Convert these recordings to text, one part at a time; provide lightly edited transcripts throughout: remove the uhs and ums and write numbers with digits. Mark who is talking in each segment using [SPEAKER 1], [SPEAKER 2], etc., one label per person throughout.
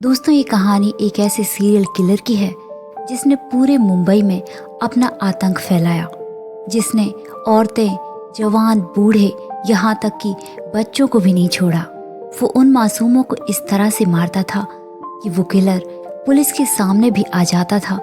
[SPEAKER 1] दोस्तों, ये कहानी एक ऐसे सीरियल किलर की है जिसने पूरे मुंबई में अपना आतंक फैलाया, जिसने औरतें, जवान, बूढ़े, यहाँ तक कि बच्चों को भी नहीं छोड़ा। वो उन मासूमों को इस तरह से मारता था कि वो किलर पुलिस के सामने भी आ जाता था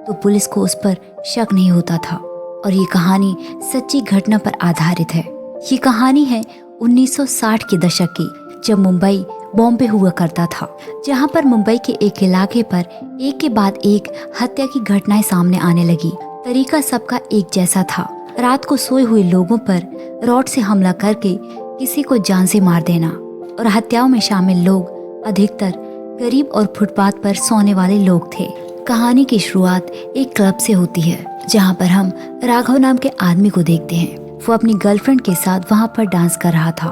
[SPEAKER 1] तो पुलिस को उस पर शक नहीं होता था। और ये कहानी सच्ची घटना पर आधारित है। ये कहानी है 1960 के दशक की, जब मुंबई बॉम्बे हुआ करता था, जहां पर मुंबई के एक इलाके पर एक के बाद एक हत्या की घटनाएं सामने आने लगी। तरीका सबका एक जैसा था, रात को सोए हुए लोगों पर रॉड से हमला करके किसी को जान से मार देना। और हत्याओं में शामिल लोग अधिकतर गरीब और फुटपाथ पर सोने वाले लोग थे। कहानी की शुरुआत एक क्लब से होती है, जहां पर हम राघव नाम के आदमी को देखते हैं। वो अपनी गर्लफ्रेंड के साथ वहां पर डांस कर रहा था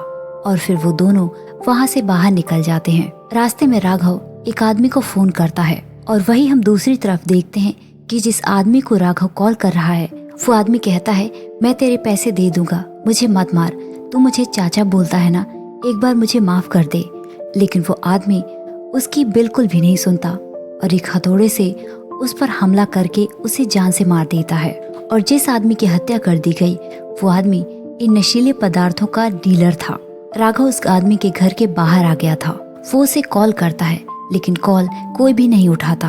[SPEAKER 1] और फिर वो दोनों वहां से बाहर निकल जाते हैं। रास्ते में राघव एक आदमी को फोन करता है और वही हम दूसरी तरफ देखते हैं कि जिस आदमी को राघव कॉल कर रहा है वो आदमी कहता है, मैं तेरे पैसे दे दूंगा, मुझे मत मार, तू मुझे चाचा बोलता है ना, एक बार मुझे माफ कर दे। लेकिन वो आदमी उसकी बिल्कुल भी नहीं सुनता और एक हथौड़े से उस पर हमला करके उसे जान से मार देता है। और जिस आदमी की हत्या कर दी गई वो आदमी इन नशीले पदार्थों का डीलर था। राघव उस आदमी के घर के बाहर आ गया था। वो उसे कॉल करता है लेकिन कॉल कोई भी नहीं उठाता।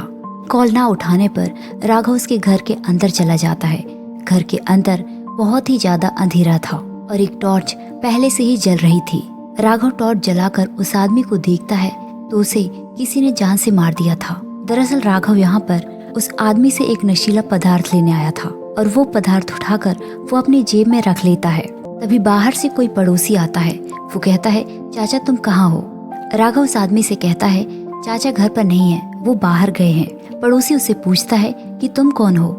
[SPEAKER 1] कॉल ना उठाने पर राघव उसके घर के अंदर चला जाता है। घर के अंदर बहुत ही ज्यादा अंधेरा था और एक टॉर्च पहले से ही जल रही थी। राघव टॉर्च जलाकर उस आदमी को देखता है तो उसे किसी ने जान से मार दिया था। दरअसल राघव यहाँ पर उस आदमी से एक नशीला पदार्थ लेने आया था और वो पदार्थ उठाकर वो अपनी जेब में रख लेता है। तभी बाहर से कोई पड़ोसी आता है। वो कहता है, चाचा तुम कहाँ हो? राघव उस आदमी से कहता है, चाचा घर पर नहीं है, वो बाहर गए हैं। पड़ोसी उससे पूछता है कि तुम कौन हो?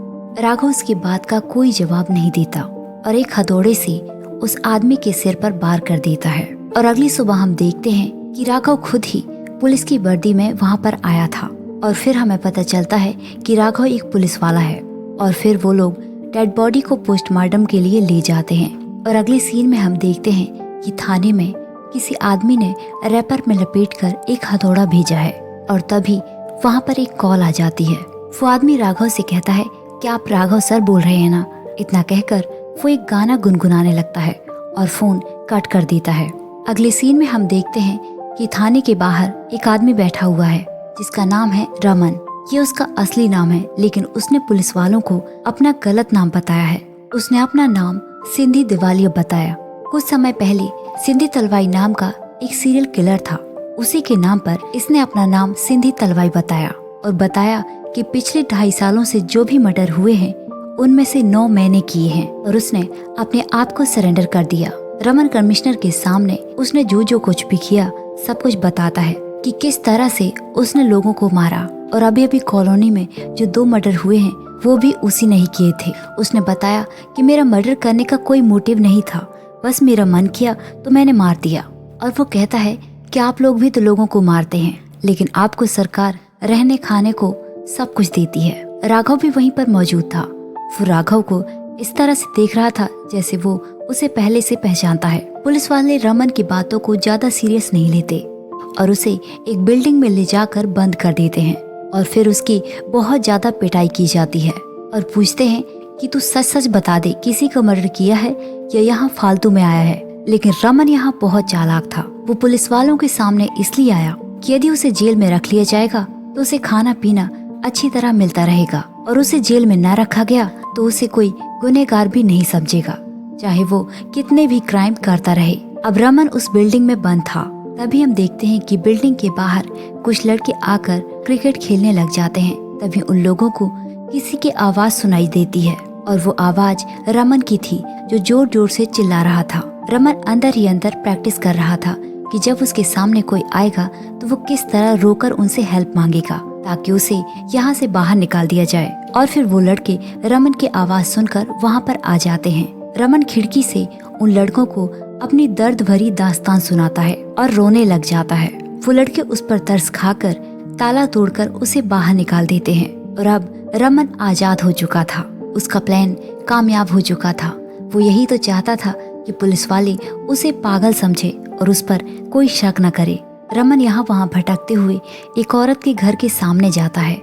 [SPEAKER 1] राघव उसकी बात का कोई जवाब नहीं देता और एक हथौड़े से उस आदमी के सिर पर वार कर देता है। और अगली सुबह हम देखते हैं कि राघव खुद ही पुलिस की वर्दी में वहाँ पर आया था। और फिर हमें पता चलता है कि राघव एक पुलिस वाला है। और फिर वो लोग डेड बॉडी को पोस्टमार्टम के लिए ले जाते हैं। और अगले सीन में हम देखते हैं कि थाने में किसी आदमी ने रैपर में लपेटकर एक हथौड़ा भेजा है। और तभी वहाँ पर एक कॉल आ जाती है। वो आदमी राघव से कहता है, क्या आप राघव सर बोल रहे हैं ना? इतना कहकर वो एक गाना गुनगुनाने लगता है और फोन कट कर देता है। अगले सीन में हम देखते हैं कि थाने के बाहर एक आदमी बैठा हुआ है जिसका नाम है रमन। ये उसका असली नाम है, लेकिन उसने पुलिस वालों को अपना गलत नाम बताया है। उसने अपना नाम सिंधी दिवालिया बताया। कुछ समय पहले सिंधी तलवाई नाम का एक सीरियल किलर था, उसी के नाम पर इसने अपना नाम सिंधी तलवाई बताया और बताया कि पिछले 2.5 सालों से जो भी मर्डर हुए हैं उनमें से 9 मैंने किए हैं। और उसने अपने आप को सरेंडर कर दिया। रमन कमिश्नर के सामने उसने जो कुछ भी किया सब कुछ बताता है कि किस तरह से उसने लोगों को मारा। और अभी कॉलोनी में जो 2 मर्डर हुए हैं वो भी उसी ने ही किए थे। उसने बताया कि मेरा मर्डर करने का कोई मोटिव नहीं था, बस मेरा मन किया तो मैंने मार दिया। और वो कहता है कि आप लोग भी तो लोगों को मारते हैं, लेकिन आपको सरकार रहने खाने को सब कुछ देती है। राघव भी वहीं पर मौजूद था। वो राघव को इस तरह से देख रहा था जैसे वो उसे पहले से पहचानता है। पुलिस वाले रमन की बातों को ज्यादा सीरियस नहीं लेते और उसे एक बिल्डिंग में ले जाकर बंद कर देते हैं। और फिर उसकी बहुत ज्यादा पिटाई की जाती है और पूछते हैं कि तू सच सच बता दे, किसी को मर्डर किया है या यहाँ फालतू में आया है? लेकिन रमन यहाँ बहुत चालाक था। वो पुलिस वालों के सामने इसलिए आया कि यदि उसे जेल में रख लिया जाएगा तो उसे खाना पीना अच्छी तरह मिलता रहेगा, और उसे जेल में न रखा गया तो उसे कोई गुनहगार भी नहीं समझेगा, चाहे वो कितने भी क्राइम करता रहे। अब रमन उस बिल्डिंग में बंद था। तभी हम देखते हैं कि बिल्डिंग के बाहर कुछ लड़के आकर क्रिकेट खेलने लग जाते हैं। तभी उन लोगों को किसी की आवाज सुनाई देती है और वो आवाज रमन की थी, जो जोर जोर से चिल्ला रहा था। रमन अंदर ही अंदर प्रैक्टिस कर रहा था कि जब उसके सामने कोई आएगा तो वो किस तरह रोकर उनसे हेल्प मांगेगा ताकि उसे यहाँ से बाहर निकाल दिया जाए। और फिर वो लड़के रमन की आवाज सुनकर वहाँ पर आ जाते हैं। रमन खिड़की से उन लड़कों को अपनी दर्द भरी दास्तान सुनाता है और रोने लग जाता है। वो लड़के उस पर तरस खाकर ताला तोड़कर उसे बाहर निकाल देते हैं। और अब रमन आजाद हो चुका था। उसका प्लान कामयाब हो चुका था। वो यही तो चाहता था कि पुलिस वाले उसे पागल समझे और उस पर कोई शक न करे। रमन यहाँ वहाँ भटकते हुए एक औरत के घर के सामने जाता है।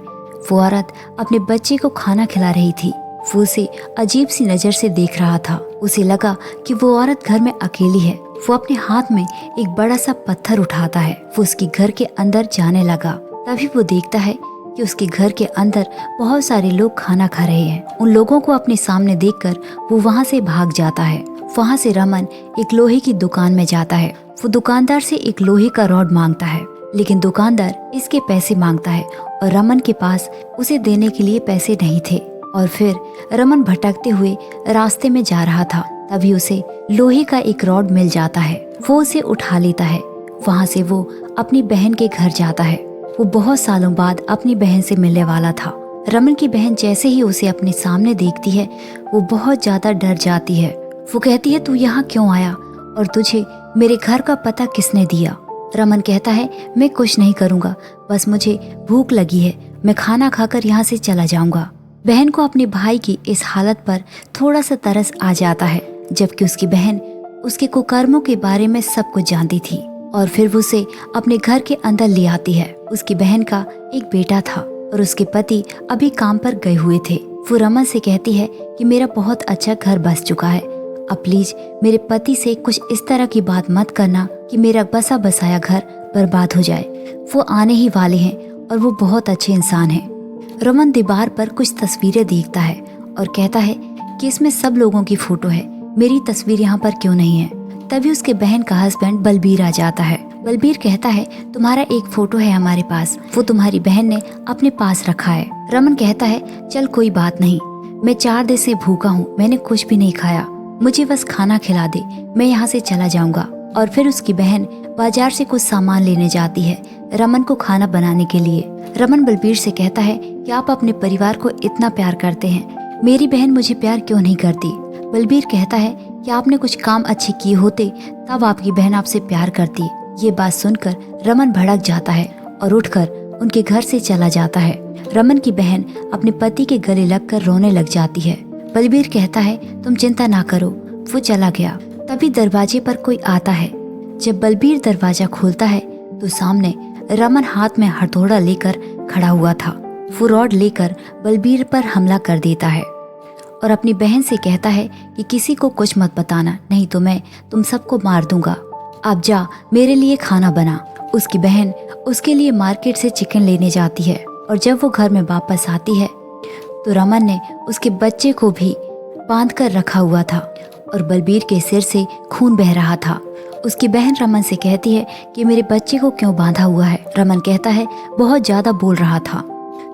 [SPEAKER 1] वो औरत अपने बच्चे को खाना खिला रही थी। वो उसे अजीब सी नजर से देख रहा था। उसे लगा कि वो औरत घर में अकेली है। वो अपने हाथ में एक बड़ा सा पत्थर उठाता है। वो उसके घर के अंदर जाने लगा। तभी वो देखता है कि उसके घर के अंदर बहुत सारे लोग खाना खा रहे हैं। उन लोगों को अपने सामने देखकर वो वहाँ से भाग जाता है। वहाँ से रमन एक लोहे की दुकान में जाता है। वो दुकानदार से एक लोहे का रॉड मांगता है, लेकिन दुकानदार इसके पैसे मांगता है और रमन के पास उसे देने के लिए पैसे नहीं थे। और फिर रमन भटकते हुए रास्ते में जा रहा था। तभी उसे लोहे का एक रॉड मिल जाता है। वो उसे उठा लेता है। वहाँ से वो अपनी बहन के घर जाता है। वो बहुत सालों बाद अपनी बहन से मिलने वाला था। रमन की बहन जैसे ही उसे अपने सामने देखती है, वो बहुत ज्यादा डर जाती है। वो कहती है, तू यहाँ क्यों आया और तुझे मेरे घर का पता किसने दिया? रमन कहता है, मैं कुछ नहीं करूँगा, बस मुझे भूख लगी है, मैं खाना खाकर यहाँ से चला जाऊँगा। बहन को अपने भाई की इस हालत पर थोड़ा सा तरस आ जाता है, जबकि उसकी बहन उसके कुकर्मों के बारे में सब कुछ जानती थी। और फिर वो उसे अपने घर के अंदर ले आती है। उसकी बहन का एक बेटा था और उसके पति अभी काम पर गए हुए थे। वो रमन से कहती है कि मेरा बहुत अच्छा घर बस चुका है, अब प्लीज मेरे पति से कुछ इस तरह की बात मत करना कि मेरा बसा बसाया घर बर्बाद हो जाए। वो आने ही वाले हैं और वो बहुत अच्छे इंसान हैं। रमन दीवार पर कुछ तस्वीरें देखता है और कहता है कि इसमें सब लोगों की फोटो है, मेरी तस्वीर यहाँ पर क्यों नहीं है? तभी उसके बहन का हस्बैंड बलबीर आ जाता है। बलबीर कहता है, तुम्हारा एक फोटो है हमारे पास, वो तुम्हारी बहन ने अपने पास रखा है। रमन कहता है, चल कोई बात नहीं, मैं 4 दिन से भूखा हूँ, मैंने कुछ भी नहीं खाया, मुझे बस खाना खिला दे, मैं यहाँ से चला जाऊंगा। और फिर उसकी बहन बाजार से कुछ सामान लेने जाती है रमन को खाना बनाने के लिए। रमन बलबीर से कहता है कि आप अपने परिवार को इतना प्यार करते हैं, मेरी बहन मुझे प्यार क्यों नहीं करती? बलबीर कहता है कि आपने कुछ काम अच्छे किए होते तब आपकी बहन आपसे प्यार करती। ये बात सुनकर रमन भड़क जाता है और उठकर उनके घर से चला जाता है। रमन की बहन अपने पति के गले लगकर रोने लग जाती है। बलबीर कहता है, तुम चिंता ना करो। वो चला गया। तभी दरवाजे पर कोई आता है। जब बलबीर दरवाजा खोलता है तो सामने रमन हाथ में हथौड़ा लेकर खड़ा हुआ था। वो रॉड लेकर बलबीर पर हमला कर देता है और अपनी बहन से कहता है कि किसी को कुछ मत बताना, नहीं तो मैं तुम सबको मार दूंगा। अब जा, मेरे लिए खाना बना। उसकी बहन उसके लिए मार्केट से चिकन लेने जाती है और जब वो घर में वापस आती है तो रमन ने उसके बच्चे को भी बांध कर रखा हुआ था और बलबीर के सिर से खून बह रहा था। उसकी बहन रमन से कहती है कि मेरे बच्चे को क्यों बांधा हुआ है? रमन कहता है, बहुत ज्यादा बोल रहा था,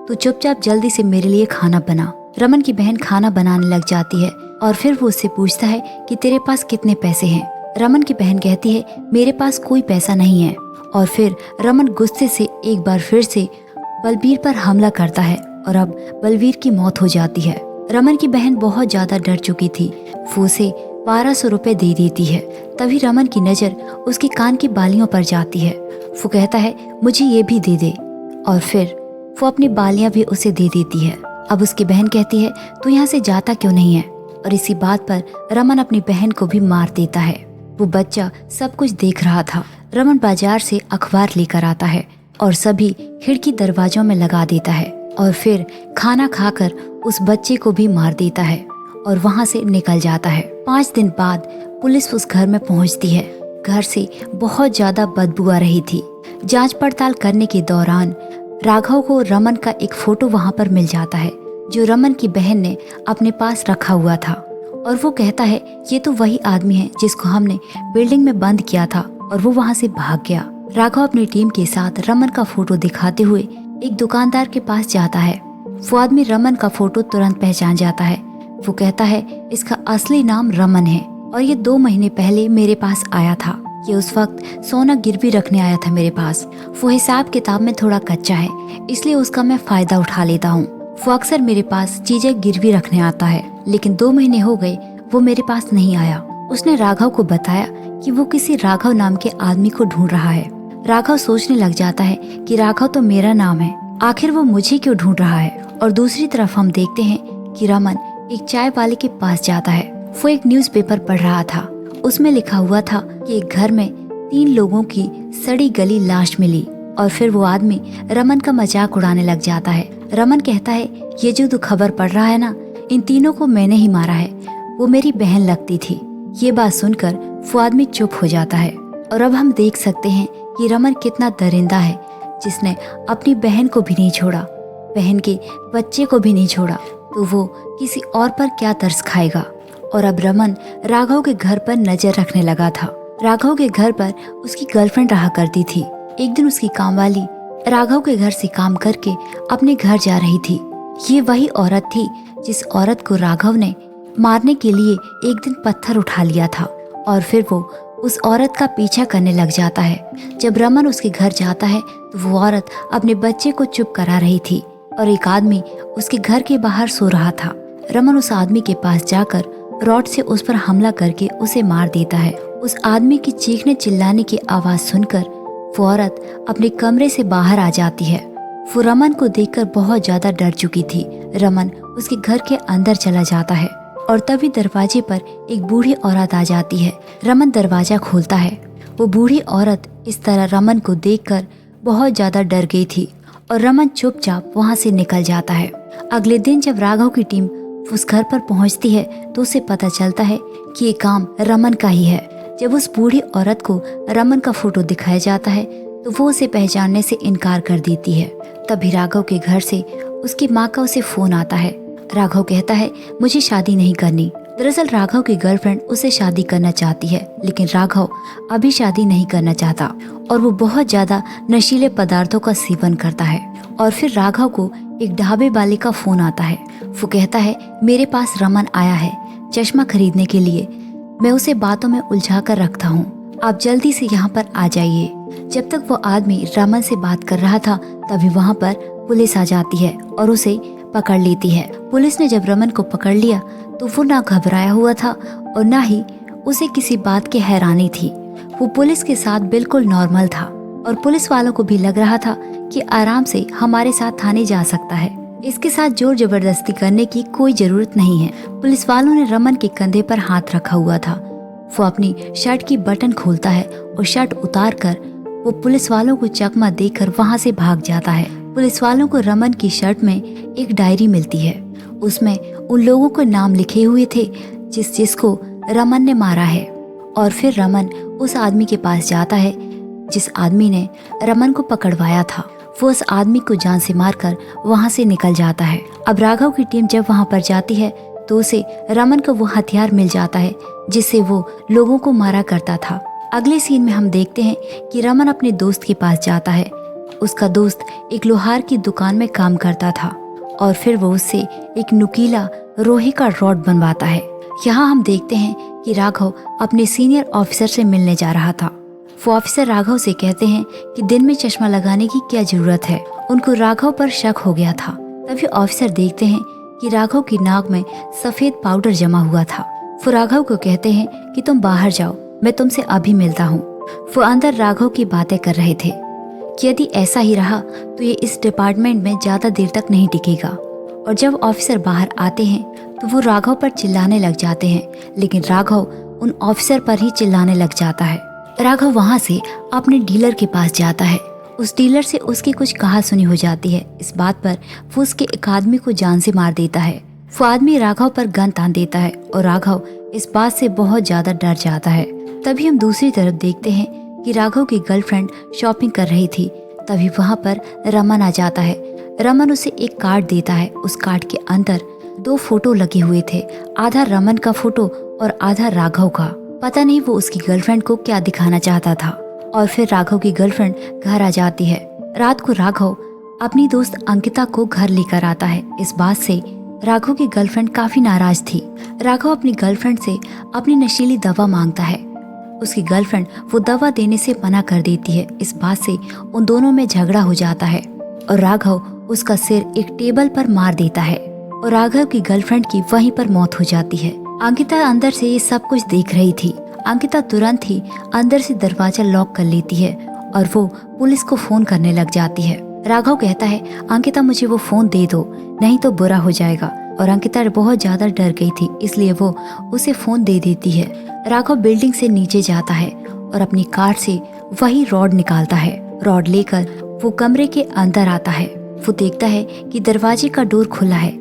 [SPEAKER 1] तू चुपचाप जल्दी से मेरे लिए खाना बना। रमन की बहन खाना बनाने लग जाती है और फिर वो उससे पूछता है कि तेरे पास कितने पैसे हैं? रमन की बहन कहती है, मेरे पास कोई पैसा नहीं है। और फिर रमन गुस्से से एक बार फिर से बलबीर पर हमला करता है और अब बलबीर की मौत हो जाती है। रमन की बहन बहुत ज्यादा डर चुकी थी। वो उसे 1200 रुपए दे देती है। तभी रमन की नजर उसके कान की बालियों पर जाती है। वो कहता है, मुझे ये भी दे दे। और फिर वो अपनी बालियां भी उसे दे देती है। अब उसकी बहन कहती है, तू यहाँ से जाता क्यों नहीं है? और इसी बात पर रमन अपनी बहन को भी मार देता है। वो बच्चा सब कुछ देख रहा था। रमन बाजार से अखबार लेकर आता है और सभी खिड़की दरवाजों में लगा देता है और फिर खाना खाकर उस बच्चे को भी मार देता है और वहाँ से निकल जाता है। 5 दिन बाद पुलिस उस घर में पहुँचती है। घर से बहुत ज्यादा बदबू आ रही थी। जांच पड़ताल करने के दौरान राघव को रमन का एक फोटो वहाँ पर मिल जाता है जो रमन की बहन ने अपने पास रखा हुआ था और वो कहता है, ये तो वही आदमी है जिसको हमने बिल्डिंग में बंद किया था और वो वहाँ से भाग गया। राघव अपनी टीम के साथ रमन का फोटो दिखाते हुए एक दुकानदार के पास जाता है। वो आदमी रमन का फोटो तुरंत पहचान जाता है। वो कहता है, इसका असली नाम रमन है और ये 2 महीने पहले मेरे पास आया था। ये उस वक्त सोना गिरवी रखने आया था मेरे पास। वो हिसाब किताब में थोड़ा कच्चा है, इसलिए उसका मैं फायदा उठा लेता हूँ। वो अक्सर मेरे पास चीजें गिरवी रखने आता है, लेकिन 2 महीने हो गए वो मेरे पास नहीं आया। उसने राघव को बताया कि वो किसी राघव नाम के आदमी को ढूंढ रहा है। राघव सोचने लग जाता है कि राघव तो मेरा नाम है, आखिर वो मुझे क्यों ढूंढ रहा है। और दूसरी तरफ हम देखते हैं कि रमन एक चाय वाले के पास जाता है। वो एक न्यूज़पेपर पढ़ रहा था। उसमें लिखा हुआ था कि एक घर में 3 लोगों की सड़ी गली लाश मिली। और फिर वो आदमी रमन का मजाक उड़ाने लग जाता है। रमन कहता है, ये जो तू खबर पढ़ रहा है ना, इन तीनों को मैंने ही मारा है, वो मेरी बहन लगती थी। ये बात सुनकर वो आदमी चुप हो जाता है। और अब हम देख सकते हैं कि रमन कितना दरिंदा है, जिसने अपनी बहन को भी नहीं छोड़ा, बहन के बच्चे को भी नहीं छोड़ा, तो वो किसी और पर क्या तरस खाएगा। और अब रमन राघव के घर पर नजर रखने लगा था। राघव के घर पर उसकी गर्लफ्रेंड रहा करती थी। एक दिन उसकी कामवाली राघव के घर से काम करके अपने घर जा रही थी। ये वही औरत थी जिस औरत को राघव ने मारने के लिए एक दिन पत्थर उठा लिया था। और फिर वो उस औरत का पीछा करने लग जाता है। जब रमन उसके घर जाता है तो वो औरत अपने बच्चे को चुप करा रही थी और एक आदमी उसके घर के बाहर सो रहा था। रमन उस आदमी के पास जाकर रॉड से उस पर हमला करके उसे मार देता है। उस आदमी की चीखने चिल्लाने की आवाज सुनकर वो औरत अपने कमरे से बाहर आ जाती है। वो रमन को देखकर बहुत ज्यादा डर चुकी थी। रमन उसके घर के अंदर चला जाता है और तभी दरवाजे पर एक बूढ़ी औरत आ जाती है। रमन दरवाजा खोलता है। वो बूढ़ी औरत इस तरह रमन को देखकर बहुत ज्यादा डर गई थी और रमन चुपचाप वहां से निकल जाता है। अगले दिन जब राघव की टीम उस घर पर पहुंचती है तो उसे पता चलता है कि ये काम रमन का ही है। जब उस बूढ़ी औरत को रमन का फोटो दिखाया जाता है तो वो उसे पहचानने से इनकार कर देती है। तभी राघव के घर से उसकी माँ का उसे फोन आता है। राघव कहता है, मुझे शादी नहीं करनी। दरअसल राघव की गर्लफ्रेंड उसे शादी करना चाहती है, लेकिन राघव अभी शादी नहीं करना चाहता और वो बहुत ज्यादा नशीले पदार्थों का सेवन करता है। और फिर राघव को एक ढाबे वाले का फोन आता है। वो कहता है, मेरे पास रमन आया है चश्मा खरीदने के लिए, मैं उसे बातों में उलझा कर रखता हूँ, आप जल्दी से यहाँ पर आ जाइए। जब तक वो आदमी रमन से बात कर रहा था तभी वहाँ पर पुलिस आ जाती है और उसे पकड़ लेती है। पुलिस ने जब रमन को पकड़ लिया तो वो ना घबराया हुआ था और ना ही उसे किसी बात की हैरानी थी। वो पुलिस के साथ बिल्कुल नॉर्मल था और पुलिस वालों को भी लग रहा था कि आराम से हमारे साथ थाने जा सकता है, इसके साथ जोर जबरदस्ती करने की कोई जरूरत नहीं है। पुलिस वालों ने रमन के कंधे पर हाथ रखा हुआ था। वो अपनी शर्ट की बटन खोलता है और शर्ट उतार कर वो पुलिस वालों को चकमा देकर वहाँ से भाग जाता है। पुलिस वालों को रमन की शर्ट में एक डायरी मिलती है। उसमें उन लोगों के नाम लिखे हुए थे जिसको रमन ने मारा है। और फिर रमन उस आदमी के पास जाता है जिस आदमी ने रमन को पकड़वाया था। वो उस आदमी को जान से मारकर वहाँ से निकल जाता है। अब राघव की टीम जब वहाँ पर जाती है तो उसे रमन का वो हथियार मिल जाता है जिससे वो लोगों को मारा करता था। अगले सीन में हम देखते हैं कि रमन अपने दोस्त के पास जाता है। उसका दोस्त एक लोहार की दुकान में काम करता था और फिर वो उससे एक नुकीला लोहे का रॉड बनवाता है। यहाँ हम देखते हैं कि राघव अपने सीनियर ऑफिसर से मिलने जा रहा था। वो ऑफिसर राघव से कहते हैं कि दिन में चश्मा लगाने की क्या जरूरत है। उनको राघव पर शक हो गया था। तभी ऑफिसर देखते हैं कि राघव की नाक में सफेद पाउडर जमा हुआ था। वो राघव को कहते हैं कि तुम बाहर जाओ, मैं तुमसे अभी मिलता हूँ। वो अंदर राघव की बातें कर रहे थे कि यदि ऐसा ही रहा तो ये इस डिपार्टमेंट में ज्यादा देर तक नहीं टिकेगा। और जब ऑफिसर बाहर आते हैं तो वो राघव पर चिल्लाने लग जाते हैं, लेकिन राघव उन ऑफिसर पर ही चिल्लाने लग जाता है। राघव वहाँ से अपने डीलर के पास जाता है। उस डीलर से उसकी कुछ कहासुनी हो जाती है। इस बात पर वो उसके एक आदमी को जान से मार देता है। वो आदमी राघव पर गन तान देता है और राघव इस बात से बहुत ज्यादा डर जाता है। तभी हम दूसरी तरफ देखते हैं कि राघव की गर्लफ्रेंड शॉपिंग कर रही थी। तभी वहाँ पर रमन आ जाता है। रमन उसे एक कार्ड देता है। उस कार्ड के अंदर 2 फोटो लगे हुए थे, आधा रमन का फोटो और आधा राघव का। पता नहीं वो उसकी गर्लफ्रेंड को क्या दिखाना चाहता था। और फिर राघव की गर्लफ्रेंड घर आ जाती है। रात को राघव अपनी दोस्त अंकिता को घर लेकर आता है। इस बात से राघव की गर्लफ्रेंड काफी नाराज थी। राघव अपनी गर्लफ्रेंड से अपनी नशीली दवा मांगता है। उसकी गर्लफ्रेंड वो दवा देने से मना कर देती है। इस बात से उन दोनों में झगड़ा हो जाता है और राघव उसका सिर एक टेबल पर मार देता है और राघव की गर्लफ्रेंड की वहीं पर मौत हो जाती है। अंकिता अंदर से ये सब कुछ देख रही थी। अंकिता तुरंत ही अंदर से दरवाजा लॉक कर लेती है और वो पुलिस को फोन करने लग जाती है। राघव कहता है, अंकिता मुझे वो फोन दे दो, नहीं तो बुरा हो जाएगा। और अंकिता बहुत ज्यादा डर गई थी, इसलिए वो उसे फोन दे देती है। राघव बिल्डिंग से नीचे जाता है और अपनी कार से वही रॉड निकालता है। रॉड लेकर वो कमरे के अंदर आता है। वो देखता है कि दरवाजे का डोर खुला है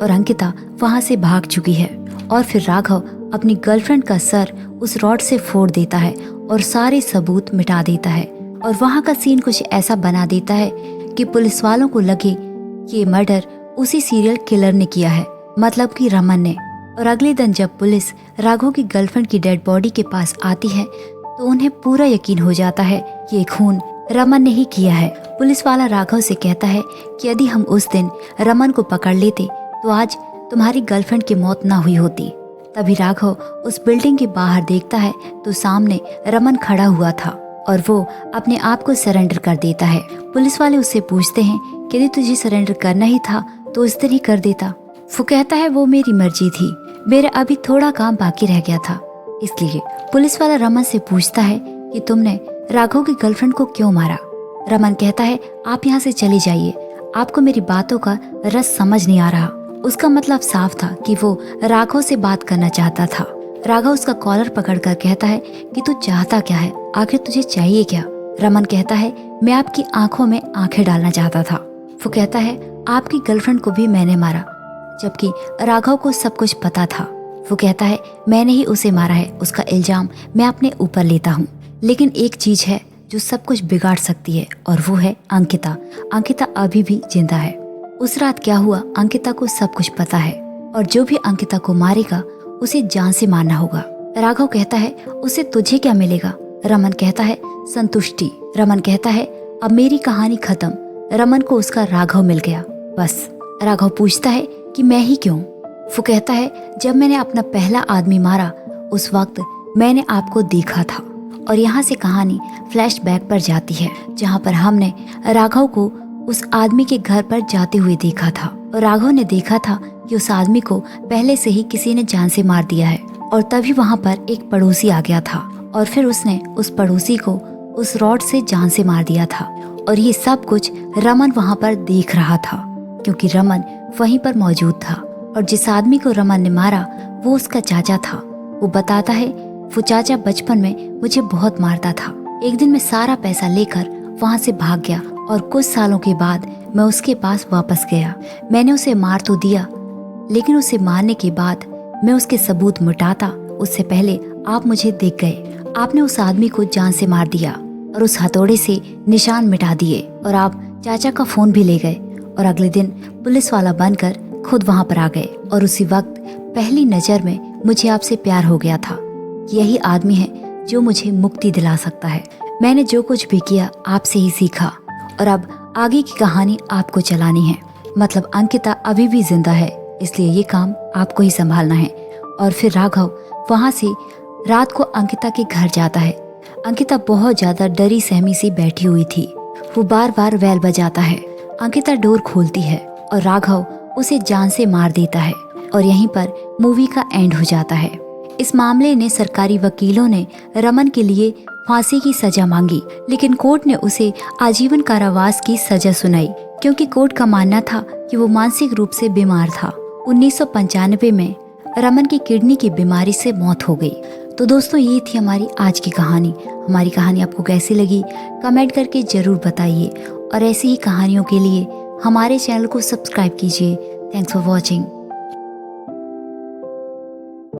[SPEAKER 1] और अंकिता वहाँ से भाग चुकी है। और फिर राघव अपनी गर्लफ्रेंड का सर उस रॉड से फोड़ देता है और सारे सबूत मिटा देता है। और वहाँ का सीन कुछ ऐसा बना देता है कि पुलिस वालों को लगे कि ये मर्डर उसी सीरियल किलर ने किया है, मतलब कि रमन ने। और अगले दिन जब पुलिस राघव की गर्लफ्रेंड की डेड बॉडी के पास आती है तो उन्हें पूरा यकीन हो जाता है कि ये खून रमन ने ही किया है। पुलिस वाला राघव से कहता है कि यदि हम उस दिन रमन को पकड़ लेते तो आज तुम्हारी गर्लफ्रेंड की मौत ना हुई होती। तभी राघव उस बिल्डिंग के बाहर देखता है तो सामने रमन खड़ा हुआ था और वो अपने आप को सरेंडर कर देता है। पुलिस वाले उससे पूछते हैं कि यदि तुझे सरेंडर करना ही था तो इस तरह ही कर देता। वो कहता है वो मेरी मर्जी थी, मेरा अभी थोड़ा काम बाकी रह गया था इसलिए। पुलिस वाला रमन से पूछता है कि तुमने राघव की गर्लफ्रेंड को क्यों मारा। रमन कहता है आप यहाँ से चले जाइए, आपको मेरी बातों का रस समझ नहीं आ रहा। उसका मतलब साफ था कि वो राघव से बात करना चाहता था। राघव उसका कॉलर पकड़कर कहता है कि तू चाहता क्या है, आखिर तुझे चाहिए क्या। रमन कहता है मैं आपकी आंखों में आंखें डालना चाहता था। वो कहता है आपकी गर्लफ्रेंड को भी मैंने मारा, जबकि राघव को सब कुछ पता था। वो कहता है मैंने ही उसे मारा है, उसका इल्जाम मैं अपने ऊपर लेता हूँ। लेकिन एक चीज है जो सब कुछ बिगाड़ सकती है और वो है अंकिता। अंकिता अभी भी जिंदा है। उस रात क्या हुआ अंकिता को सब कुछ पता है और जो भी अंकिता को मारेगा उसे जान से मारना होगा। राघव कहता है उसे तुझे क्या मिलेगा। रमन कहता है संतुष्टि। रमन कहता है अब मेरी कहानी खत्म, रमन को उसका राघव मिल गया बस। राघव पूछता है कि मैं ही क्यों। वो कहता है जब मैंने अपना पहला आदमी मारा उस वक्त मैंने आपको देखा था। और यहाँ से कहानी फ्लैशबैक पर जाती है जहाँ पर हमने राघव को उस आदमी के घर पर जाते हुए देखा था और राघव ने देखा था कि उस आदमी को पहले से ही किसी ने जान से मार दिया है। और तभी वहाँ पर एक पड़ोसी आ गया था और फिर उसने उस पड़ोसी को उस रॉड से जान से मार दिया था। और ये सब कुछ रमन वहाँ पर देख रहा था क्योंकि रमन वहीं पर मौजूद था। और जिस आदमी को रमन ने मारा वो उसका चाचा था। वो बताता है वो चाचा बचपन में मुझे बहुत मारता था। एक दिन मैं सारा पैसा लेकर वहाँ से भाग गया और कुछ सालों के बाद मैं उसके पास वापस गया। मैंने उसे मार तो दिया लेकिन उसे मारने के बाद मैं उसके सबूत मिटाता उससे पहले आप मुझे देख गए। आपने उस आदमी को जान से मार दिया और उस हथौड़े से निशान मिटा दिए और आप चाचा का फोन भी ले गए। और अगले दिन पुलिस वाला बनकर खुद वहाँ पर आ गए और उसी वक्त पहली नजर में मुझे आपसे प्यार हो गया था। यही आदमी है जो मुझे मुक्ति दिला सकता है। मैंने जो कुछ भी किया आपसे ही सीखा और अब आगे की कहानी आपको चलानी है। मतलब अंकिता अभी भी जिंदा है इसलिए ये काम आपको ही संभालना है। और फिर राघव वहाँ से रात को अंकिता के घर जाता है। अंकिता बहुत ज्यादा डरी सहमी सी बैठी हुई थी। वो बार बार बेल बजाता है। अंकिता डोर खोलती है और राघव उसे जान से मार देता है और यहीं पर मूवी का एंड हो जाता है। इस मामले ने सरकारी वकीलों ने रमन के लिए फांसी की सजा मांगी लेकिन कोर्ट ने उसे आजीवन कारावास की सजा सुनाई क्योंकि कोर्ट का मानना था कि वो मानसिक रूप से बीमार था। 1995 में रमन की किडनी की बीमारी से मौत हो गई। तो दोस्तों ये थी हमारी आज की कहानी। हमारी कहानी आपको कैसी लगी कमेंट करके जरूर बताइए और ऐसी ही कहानियों के लिए हमारे चैनल को सब्सक्राइब कीजिए। Thanks for watching.